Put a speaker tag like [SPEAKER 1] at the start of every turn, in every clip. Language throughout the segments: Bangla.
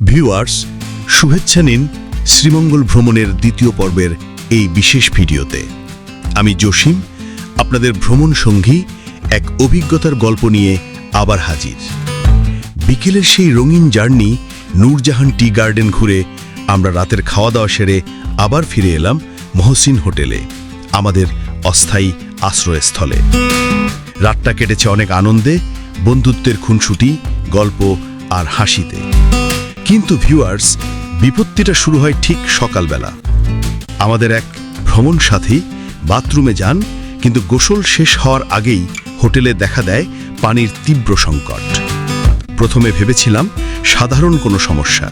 [SPEAKER 1] ভিউয়ার্স, শুভেচ্ছা নিন শ্রীমঙ্গল ভ্রমণের দ্বিতীয় পর্বের এই বিশেষ ভিডিওতে। আমি জসিম, আপনাদের ভ্রমণ সঙ্গী, এক অভিজ্ঞতার গল্প নিয়ে আবার হাজির। বিকেলের সেই রঙিন জার্নি নূরজাহান টি গার্ডেন ঘুরে আমরা রাতের খাওয়া দাওয়া সেরে আবার ফিরে এলাম মহসিন হোটেলে, আমাদের অস্থায়ী আশ্রয়স্থলে। রাতটা কেটেছে অনেক আনন্দে, বন্ধুত্বের খুনসুটি, গল্প আর হাসিতে। কিন্তু ভিউয়ার্স, বিপত্তিটা শুরু হয় ঠিক সকালবেলা। আমাদের এক ভ্রমণ সাথী বাথরুমে যান, কিন্তু গোসল শেষ হওয়ার আগেই হোটেলে দেখা দেয় পানির তীব্র সংকট। প্রথমে ভেবেছিলাম সাধারণ কোনো সমস্যা,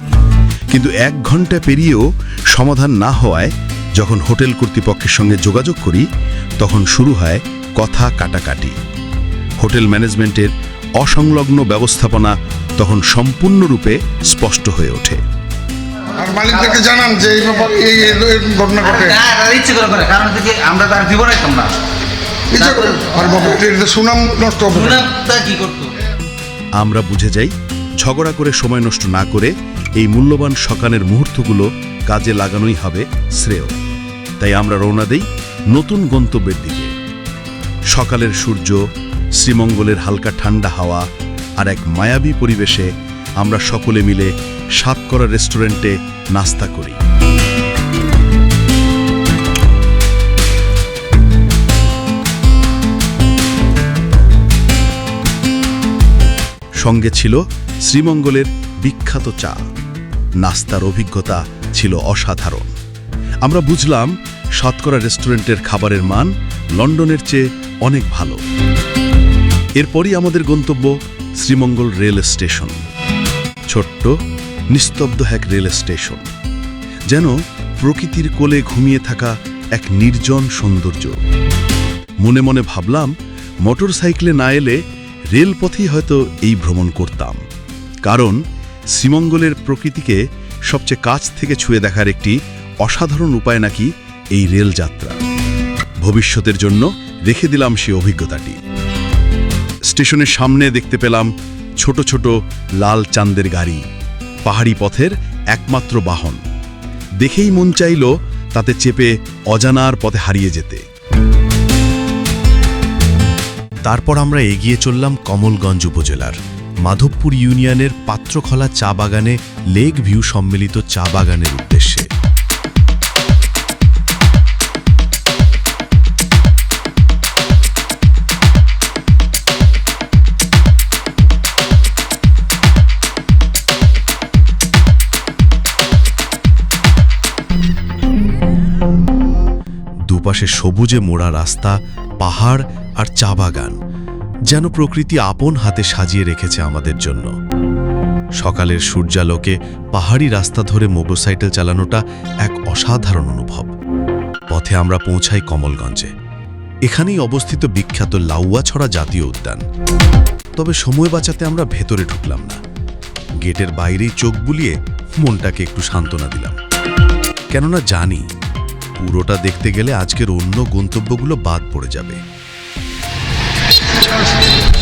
[SPEAKER 1] কিন্তু 1 ঘন্টা পেরিয়েও সমাধান না হওয়ায় যখন হোটেল কর্তৃপক্ষের সঙ্গে যোগাযোগ করি, তখন শুরু হয় কথা কাটাকাটি। হোটেল ম্যানেজমেন্টের অসংলগ্ন ব্যবস্থাপনা তখন সম্পূর্ণরূপে স্পষ্ট হয়ে ওঠে।
[SPEAKER 2] আর মালিকদেরকে জানান যে এই ব্যাপার এই ঘটনা ঘটে।
[SPEAKER 3] ইচ্ছে করে কারণ থেকে আমরা তার দিব রাখতাম না।
[SPEAKER 2] আর বাবা এটা সুনাম নষ্ট হবে।
[SPEAKER 3] সুনামটা কি করতো?
[SPEAKER 1] আমরা বুঝে যাই, ঝগড়া করে সময় নষ্ট না করে এই মূল্যবান সকালের মুহূর্তগুলো কাজে লাগানোই হবে শ্রেয়। তাই আমরা রওনা দেই নতুন গন্তব্যের দিকে। সকালের সূর্য, শ্রীমঙ্গলের হালকা ঠান্ডা হাওয়া আর এক মায়াবী পরিবেশে আমরা সকলে মিলে সাতকরা রেস্টুরেন্টে নাস্তা করি। সঙ্গে ছিল শ্রীমঙ্গলের বিখ্যাত চা। নাস্তার অভিজ্ঞতা ছিল অসাধারণ। আমরা বুঝলাম সাতকরা রেস্টুরেন্টের খাবারের মান লন্ডনের চেয়ে অনেক ভালো। এরপরই আমাদের গন্তব্য শ্রীমঙ্গল রেল স্টেশন। ছোট্ট নিস্তব্ধ এক রেল স্টেশন, যেন প্রকৃতির কোলে ঘুমিয়ে থাকা এক নির্জন সৌন্দর্য। মনে মনে ভাবলাম, মোটর সাইকেলে না এলে রেলপথেই হয়তো এই ভ্রমণ করতাম। কারণ শ্রীমঙ্গলের প্রকৃতিকে সবচেয়ে কাছ থেকে ছুঁয়ে দেখার একটি অসাধারণ উপায় নাকি এই রেলযাত্রা। ভবিষ্যতের জন্য রেখে দিলাম সেই অভিজ্ঞতাটি। স্টেশনের সামনে দেখতে পেলাম ছোট ছোট লাল চাঁদের গাড়ি, পাহাড়ি পথের একমাত্র বাহন। দেখেই মন চাইল তাতে চেপে অজানার পথে হারিয়ে যেতে। তারপর আমরা এগিয়ে চললাম কমলগঞ্জ উপজেলার মাধবপুর ইউনিয়নের পাত্রখলা চা বাগানে লেক ভিউ সম্মিলিত চা বাগানের উদ্দেশ্যে। দুপাশে সবুজে মোড়া রাস্তা, পাহাড় আর চা বাগান, যেন প্রকৃতি আপন হাতে সাজিয়ে রেখেছে আমাদের জন্য। সকালের সূর্যালোকে পাহাড়ি রাস্তা ধরে মোটরসাইকেল চালানোটা এক অসাধারণ অনুভব। পথে আমরা পৌঁছাই কমলগঞ্জে। এখানেই অবস্থিত বিখ্যাত লাউয়াছড়া জাতীয় উদ্যান। তবে সময় বাঁচাতে আমরা ভেতরে ঢুকলাম না। গেটের বাইরেই চোখ বুলিয়ে মনটাকে একটু সান্ত্বনা দিলাম, কেননা জানি পুরোটা দেখতে গেলে আজকের অন্য গন্তব্যগুলো বাদ পড়ে যাবে।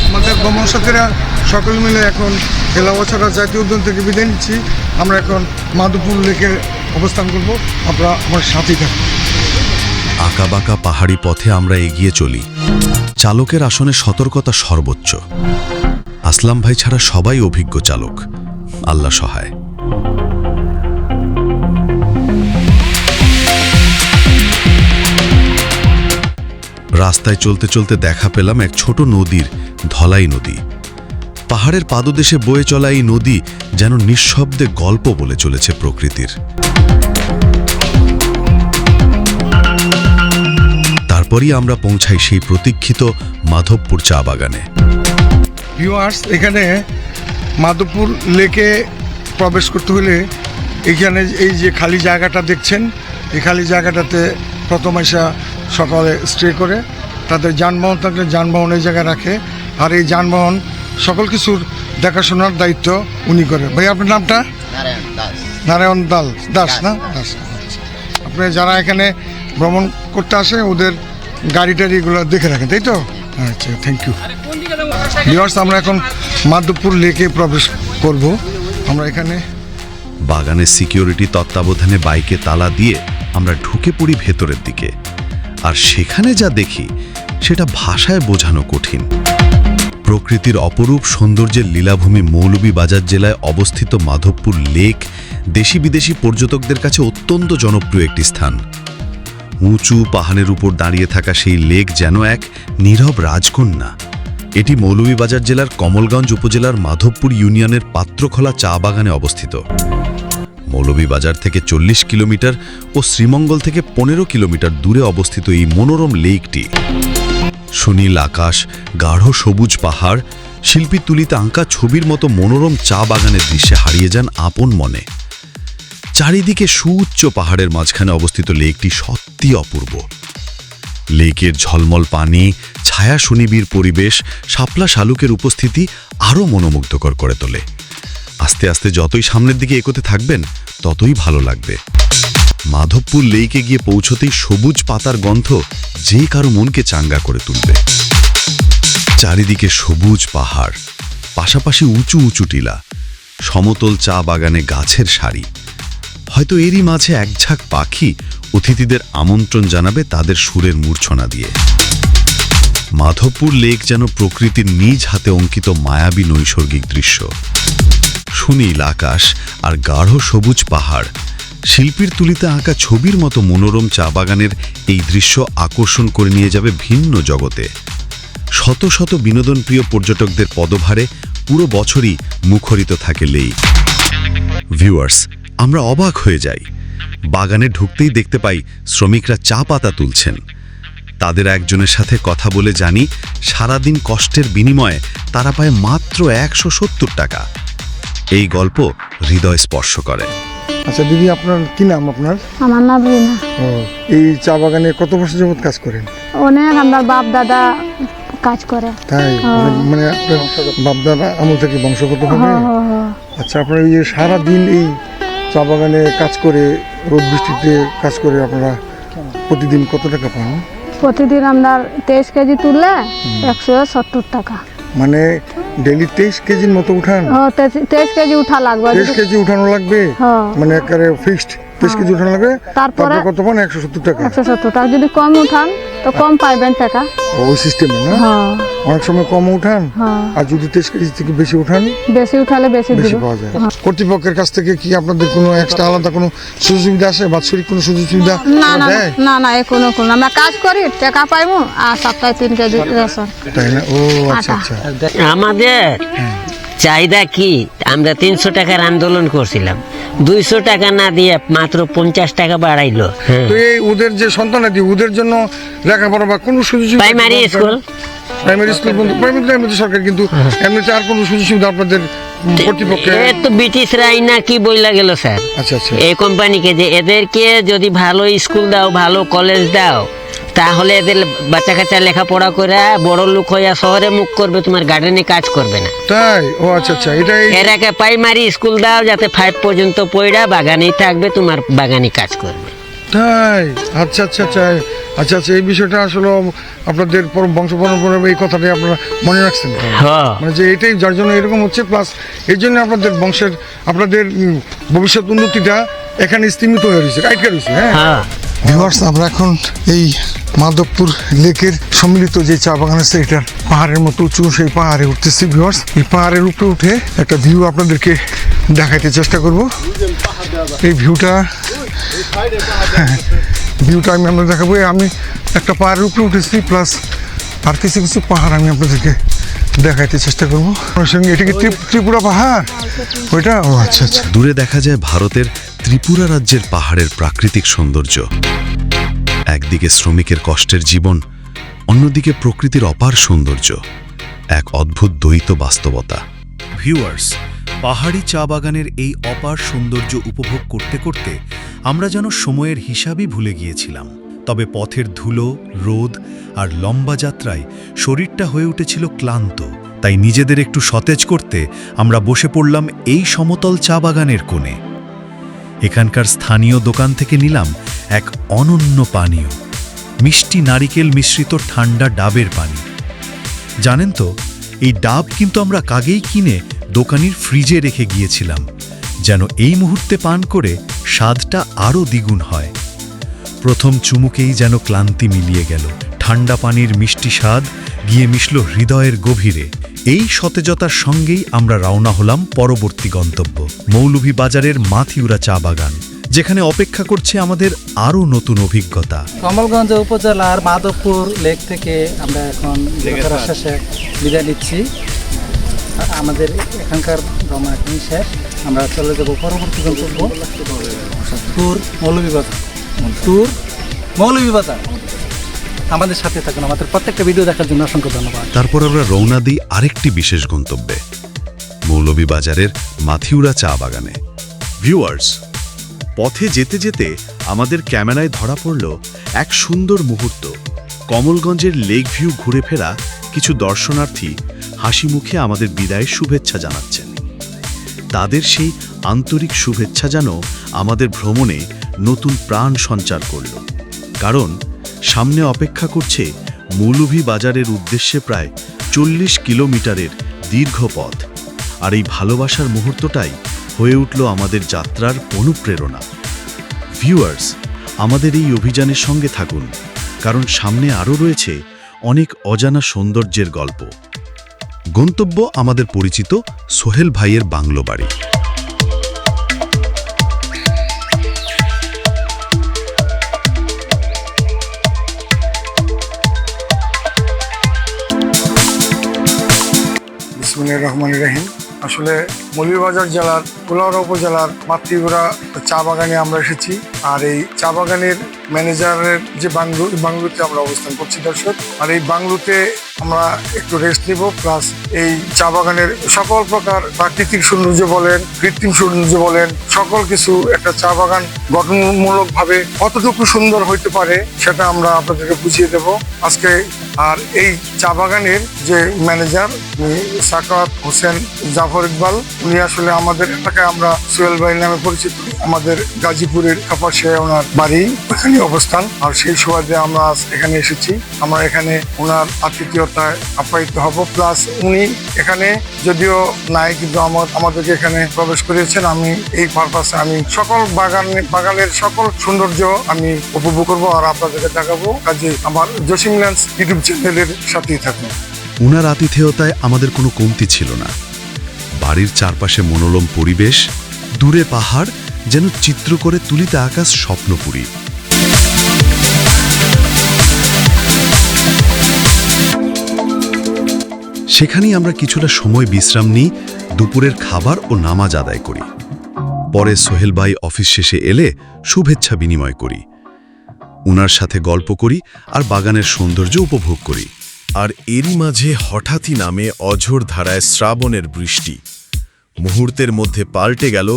[SPEAKER 2] আমাদের ভ্রমণ সাথীরা সকল মিলে এখন লাউয়াছড়া জাতীয় উদ্যান থেকে বিদায় নিচ্ছি। আমরা এখন মাধবপুর লেকে অবস্থান করব। আপনারা আমার সাথেই থাকুন।
[SPEAKER 1] আঁকাবাঁকা পাহাড়ি পথে আমরা এগিয়ে চলি। চালকের আসনে সতর্কতা সর্বোচ্চ। আসলাম ভাই ছাড়া সবাই অভিজ্ঞ চালক, আল্লাহ সহায়। রাস্তায় চলতে চলতে দেখা পেলাম এক ছোট নদীর, ধলাই নদী। পাহাড়ের পাদদেশে বয়ে চলা এই নদী যেন নিঃশব্দে গল্প বলে চলেছে প্রকৃতির। তারপরই আমরা পৌঁছাই সেই প্রতীক্ষিত মাধবপুর চা বাগানে।
[SPEAKER 2] ভিউয়ার্স, এখানে মাধবপুর লেকে প্রবেশ করতে হলে এখানে এই যে খালি জায়গাটা দেখছেন, এই খালি জায়গাটাতে প্রথম আসা সকালে স্টে করে তাদের যানবাহন থাকলে যানবাহন এই জায়গায় রাখে। আর এই যানবাহন সকল কিছুর দেখাশোনার দায়িত্ব উনি করে। ভাই, আপনার নামটা? নারায়ণ দাস না? দাস। আপনি যারা এখানে ভ্রমণ করতে আসে ওদের গাড়ি টাড়িগুলো দেখে রাখেন, তাই তো? আচ্ছা, থ্যাংক ইউ। ভিউয়ার্স, আমরা এখন মাধবপুর লেকে প্রবেশ করব। আমরা এখানে
[SPEAKER 1] বাগানের সিকিউরিটি তত্ত্বাবধানে বাইকে তালা দিয়ে আমরা ঢুকে পড়ি ভেতরের দিকে, আর সেখানে যা দেখি সেটা ভাষায় বোঝানো কঠিন। প্রকৃতির অপরূপ সৌন্দর্যের লীলাভূমি মৌলভীবাজার জেলায় অবস্থিত মাধবপুর লেক দেশি বিদেশি পর্যটকদের কাছে অত্যন্ত জনপ্রিয় একটি স্থান। উঁচু পাহাড়ের উপর দাঁড়িয়ে থাকা সেই লেক যেন এক নীরব রাজকন্যা। এটি মৌলভীবাজার জেলার কমলগঞ্জ উপজেলার মাধবপুর ইউনিয়নের পাত্রখোলা চা বাগানে অবস্থিত। মৌলভীবাজার থেকে 40 কিলোমিটার ও শ্রীমঙ্গল থেকে 15 কিলোমিটার দূরে অবস্থিত এই মনোরম লেকটি সুনীল আকাশ, গাঢ় সবুজ পাহাড়, শিল্পী তুলিতে আঁকা ছবির মতো মনোরম চা বাগানের দৃশ্যে হারিয়ে যান আপন মনে। চারিদিকে সুউচ্চ পাহাড়ের মাঝখানে অবস্থিত লেকটি সত্যি অপূর্ব। লেকের ঝলমল পানি, ছায়া সুনিবিড় পরিবেশ, শাপলা শালুকের উপস্থিতি আরও মনোমুগ্ধকর করে তোলে। আস্তে আস্তে যতই সামনের দিকে এগোতে থাকবেন ততই ভালো লাগবে। মাধবপুর লেকে গিয়ে পৌঁছতেই সবুজ পাতার গন্ধ যে কারো মনকে চাঙ্গা করে তুলবে। চারিদিকে সবুজ পাহাড়, পাশাপাশি উঁচু উঁচু টিলা, সমতল চা বাগানে গাছের সারি। হয়তো এরই মাঝে একঝাঁক পাখি অতিথিদের আমন্ত্রণ জানাবে তাদের সুরের মূর্ছনা দিয়ে। মাধবপুর লেক যেন প্রকৃতির নিজ হাতে অঙ্কিত মায়াবী নৈসর্গিক দৃশ্য। সুনীল আকাশ আর গাঢ় সবুজ পাহাড়, শিল্পীর তুলিতে আঁকা ছবির মতো মনোরম চা বাগানের এই দৃশ্য আকর্ষণ করে নিয়ে যাবে ভিন্ন জগতে। শত শত বিনোদনপ্রিয় পর্যটকদের পদভারে পুরো বছরই মুখরিত থাকে লেক। ভিউয়ার্স, আমরা অবাক হয়ে যাই। বাগানে ঢুকতেই দেখতে পাই শ্রমিকরা চা পাতা তুলছেন। তাদের একজনের সাথে কথা বলে জানি সারাদিন কষ্টের বিনিময়ে তারা পায় মাত্র 170 টাকা। এই গল্প হৃদয় স্পর্শ করে।
[SPEAKER 2] আচ্ছা দিদি, আপনার কি নাম? আপনার?
[SPEAKER 4] আমার নাম রিনা।
[SPEAKER 2] ও, এই চা বাগানে কত বছর যাবত কাজ করেন?
[SPEAKER 4] অনেক, আমার বাপ দাদা কাজ করে।
[SPEAKER 2] তাই? মানে আপনার বাপ দাদা আমল থেকে বংশগত হবে? আচ্ছা, আপনার এই যে সারাদিন এই চা বাগানে কাজ করে, রোদ বৃষ্টিতে কাজ করে আপনারা প্রতিদিন কত টাকা পান?
[SPEAKER 4] প্রতিদিন আমরা 23 কেজি তুললে 170 টাকা।
[SPEAKER 2] মানে ডেইলি 23 কেজির মতো উঠান?
[SPEAKER 4] 23 কেজি উঠা লাগবে।
[SPEAKER 2] 23 কেজি উঠানো লাগবে?
[SPEAKER 4] হ্যাঁ।
[SPEAKER 2] মানে একেবারে ফিক্সড 23 কেজি উঠানো লাগবে।
[SPEAKER 4] তারপরে
[SPEAKER 2] কত পান? 170 টাকা।
[SPEAKER 4] 170 টাকা। যদি কম উঠান তো কম পাইবেন টাকা।
[SPEAKER 2] ওই সিস্টেমে না?
[SPEAKER 4] হ্যাঁ।
[SPEAKER 2] অনেক সময় কম উঠান,
[SPEAKER 4] হ্যাঁ।
[SPEAKER 2] আর যদি 23 কেজি থেকে বেশি উঠান,
[SPEAKER 4] বেশি উঠালে বেশি
[SPEAKER 2] বেশি
[SPEAKER 4] দিব।
[SPEAKER 2] পাওয়া যায়। কর্তৃপক্ষের কাছ থেকে কি আপনাদের কোনো এক্সট্রা আলাদা কোনো সুযোগ সুবিধা আসে? বাৎসরিক কোনো সুযোগ সুবিধা
[SPEAKER 4] না না
[SPEAKER 2] দেয়?
[SPEAKER 4] না না, কোনো আমরা কাজ করি, টাকা পাইবো, আর সপ্তাহে 3 কেজি রেশন।
[SPEAKER 2] তাই না? ও আচ্ছা আচ্ছা।
[SPEAKER 5] আমাদের চাহিদা কি, আমরা 300 টাকার আন্দোলন করছিলাম, 200 টাকা না দিয়ে মাত্র 50 টাকা বাড়াইলো।
[SPEAKER 2] তো এই ওদের যে সন্তানাদি, ওদের জন্য লেখাপড়া বা কোনো সুযোগ সুবিধা?
[SPEAKER 5] প্রাইমারি স্কুল
[SPEAKER 2] বন্ধু, প্রাইমারি সরকার, কিন্তু এমনিতে আর কোনো সুযোগ সুবিধা আপনাদের কর্তৃপক্ষে?
[SPEAKER 5] তো ব্রিটিশরাই না কি বইলা গেল স্যার
[SPEAKER 2] আচ্ছা আচ্ছা।
[SPEAKER 5] এই কোম্পানিকে, যে এদেরকে যদি ভালো স্কুল দাও, ভালো কলেজ দাও, তাহলে এদের বাচ্চা কাচ্চা লেখাপড়া করে বড় লোক হইয়া শহরে মুখ করবে, তোমার গার্ডেনে কাজ করবে না।
[SPEAKER 2] তাই? ও আচ্ছা আচ্ছা। এটাই
[SPEAKER 5] এরাকে প্রাইমারি স্কুল দাও, যাতে 5 পর্যন্ত পড়া বাগানেই থাকবে, তোমার বাগানে কাজ করবে।
[SPEAKER 2] তাই? আচ্ছা আচ্ছা আচ্ছা আচ্ছা আচ্ছা। এই বিষয়টা আসলে আপনাদের বংশ পরম্পরা এই কথাটাই আপনারা মনে রাখছেন,
[SPEAKER 5] হ্যাঁ।
[SPEAKER 2] মানে যে এটাই যার জন্য এরকম হচ্ছে, প্লাস এই জন্য আপনাদের বংশের, আপনাদের ভবিষ্যৎ উন্নতিটা এখানে স্তীমিত হয়ে রয়েছে, আটকে রয়েছে। হ্যাঁ। ভিউয়ার্স, আমরা এখন এই মাধবপুর লেকের সম্মিলিত যে চা বাগান আছে, এটার পাহাড়ের মতো উঁচু, সেই পাহাড়ে উঠতেছি। ভিউয়ার্স, এই পাহাড়ের উপরে উঠে একটা ভিউ আপনাদেরকে দেখাইতে চেষ্টা করব। এই ভিউটা আমি আপনাদের দেখাবো। আমি একটা পাহাড়ের উপরে উঠেছি, প্লাস আর কিছু কিছু পাহাড় আমি আপনাদেরকে দেখাইতে চেষ্টা করবো। আমার সঙ্গে এটা কি ত্রিপুরা পাহাড়? ওইটা? ও আচ্ছা আচ্ছা।
[SPEAKER 1] দূরে দেখা যায় ভারতের ত্রিপুরা রাজ্যের পাহাড়ের প্রাকৃতিক সৌন্দর্য। একদিকে শ্রমিকের কষ্টের জীবন, অন্যদিকে প্রকৃতির অপার সৌন্দর্য, এক অদ্ভুত দ্বৈত বাস্তবতা। ভিউয়ার্স, পাহাড়ি চা বাগানের এই অপার সৌন্দর্য উপভোগ করতে করতে আমরা যেন সময়ের হিসাবই ভুলে গিয়েছিলাম। তবে পথের ধুলো, রোদ আর লম্বা যাত্রায় শরীরটা হয়ে উঠেছিল ক্লান্ত। তাই নিজেদের একটু সতেজ করতে আমরা বসে পড়লাম এই সমতল চা বাগানের কোণে। এখানকার স্থানীয় দোকান থেকে নিলাম এক অনন্য পানীয়, মিষ্টি নারিকেল মিশ্রিত ঠান্ডা ডাবের পানি। জানেন তো, এই ডাব কিন্তু আমরা আগেই কিনে দোকানির ফ্রিজে রেখে গিয়েছিলাম,
[SPEAKER 6] যেন এই মুহূর্তে পান করে স্বাদটা আরও দ্বিগুণ হয়। প্রথম চুমুকেই যেন ক্লান্তি মিলিয়ে গেল, ঠান্ডা পানির মিষ্টি স্বাদ গিয়ে মিশল হৃদয়ের গভীরে। এই সতেজতার সঙ্গেই আমরা রওনা হলাম পরবর্তী গন্তব্য, মৌলভীবাজারের মাথিউরা চা বাগান, যেখানে অপেক্ষা করছে আমাদের আরও নতুন অভিজ্ঞতা।
[SPEAKER 7] কমলগঞ্জ উপজেলার মাধবপুর লেক থেকে আমরা এখন যাত্রা শেষে বিদায় নিচ্ছি। আমাদের এখানকার ভ্রমণ এখন শেষ। আমরা চলে যাব পরবর্তী গন্তব্য মৌলভীবাজার। আমাদের সাথে থাকুন, আমাদের প্রত্যেকটা ভিডিও দেখার জন্য অসংখ্য ধন্যবাদ।
[SPEAKER 1] তারপর আমরা রওনা দিই আরেকটি বিশেষ গন্তব্যে, মৌলভীবাজারের মাথিউরা চা বাগানে। ভিউয়ার্স, পথে যেতে যেতে আমাদের ক্যামেরায় ধরা পড়ল এক সুন্দর মুহূর্ত। কমলগঞ্জের লেক ভিউ ঘুরে ফেরা কিছু দর্শনার্থী হাসি মুখে আমাদের বিদায়ের শুভেচ্ছা জানাচ্ছেন। তাদের সেই আন্তরিক শুভেচ্ছা যেন আমাদের ভ্রমণে নতুন প্রাণ সঞ্চার করল, কারণ সামনে অপেক্ষা করছে মৌলভীবাজারের উদ্দেশ্যে প্রায় 40 কিলোমিটারের দীর্ঘ পথ। আর এই ভালোবাসার মুহূর্তটাই হয়ে উঠল আমাদের যাত্রার অনুপ্রেরণা। ভিউয়ার্স, আমাদের এই অভিযানের সঙ্গে থাকুন, কারণ সামনে আরও রয়েছে অনেক অজানা সৌন্দর্যের গল্প। গন্তব্য আমাদের পরিচিত সোহেল ভাইয়ের বাংলো বাড়ি।
[SPEAKER 2] বিসমিল্লাহির রহমানির রহিম। আসলে মৌলভীবাজার জেলার কুলাউড়া উপজেলার মাতৃগুড়া চা বাগানে আমরা এসেছি। আর এই চা বাগানের ম্যানেজারের যে বাংলো, বাংলোতে আমরা অবস্থান করছি দর্শক। আর এই বাংলোতে আমরা একটু রেস্ট নিব, প্লাস এই চা বাগানের সকল প্রকার প্রাকৃতিক সৌন্দর্য বলেন, কৃত্রিম সৌন্দর্য বলেন, সকল কিছু একটা চা বাগান গঠনমূলকভাবে কতটুকু সুন্দর হইতে পারে সেটা আমরা আপনাদেরকে বুঝিয়ে দেব আজকে। আর এই চা বাগানের যে ম্যানেজার সাকাত হোসেন জাফর ইকবাল, উনি আসলে আমাদের এলাকায় আমরা সোহেল ভাই নামে পরিচিত। আমাদের গাজীপুরের কাপাসে ওনার বাড়ি, ওখানে অবস্থান। আর সেই সুবাদে আমরা আজ এখানে এসেছি। আমরা এখানে ওনার আতিথেয়তায় আপ্যায়িত হব, প্লাস উনি এখানে যদিও নাই, কিন্তু আমাদেরকে এখানে প্রবেশ করিয়েছেন। আমি এই পারপাসে আমি সকল বাগানের সকল সৌন্দর্য আমি উপভোগ করবো আর আপনাদেরকে দেখাবো। কাজে আমার জসিম ল্যান্স ইউটিউব চ্যানেলের সাথেই থাকুন।
[SPEAKER 1] উনার আতিথেয়তায় আমাদের কোনো কমতি ছিল না। বাড়ির চারপাশে মনোরম পরিবেশ, দূরে পাহাড়, যেন চিত্র করে তুলিতে আকাশ স্বপ্নপুরী। সেখানেই আমরা কিছুটা সময় বিশ্রাম নিই, দুপুরের খাবার ও নামাজ আদায় করি। পরে সোহেল ভাই অফিস শেষে এলে শুভেচ্ছা বিনিময় করি, উনার সাথে গল্প করি আর বাগানের সৌন্দর্য উপভোগ করি। আর এরই মাঝে হঠাৎই নামে অঝোর ধারায় শ্রাবণের বৃষ্টি। মুহূর্তের মধ্যে পাল্টে গেল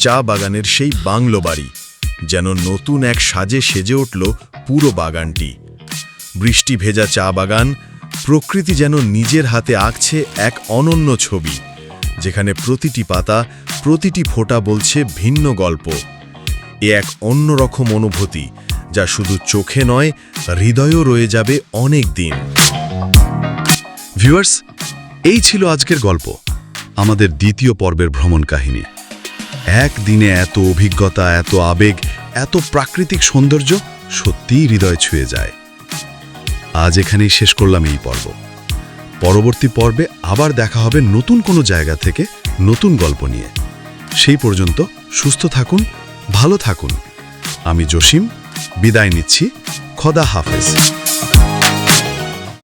[SPEAKER 1] চা বাগানের সেই বাংলো বাড়ি, যেন নতুন এক সাজে সেজে উঠল পুরো বাগানটি। বৃষ্টি ভেজা চা বাগান, প্রকৃতি যেন নিজের হাতে আঁকছে এক অনন্য ছবি, যেখানে প্রতিটি পাতা, প্রতিটি ফোঁটা বলছে ভিন্ন গল্প। এ এক অন্যরকম অনুভূতি, যা শুধু চোখে নয়, হৃদয়েও রয়ে যাবে অনেক দিন। ভিউয়ার্স, এই ছিল আজকের গল্প, আমাদের দ্বিতীয় পর্বের ভ্রমণ কাহিনী। একদিনে এত অভিজ্ঞতা, এত আবেগ, এত প্রাকৃতিক সৌন্দর্য সত্যিই হৃদয় ছুঁয়ে যায়। আজ এখানেই শেষ করলাম এই পর্ব। পরবর্তী পর্বে আবার দেখা হবে নতুন কোনো জায়গা থেকে নতুন গল্প নিয়ে। সেই পর্যন্ত সুস্থ থাকুন, ভালো থাকুন। আমি জসিম বিদায় নিচ্ছি। খোদা হাফেজ।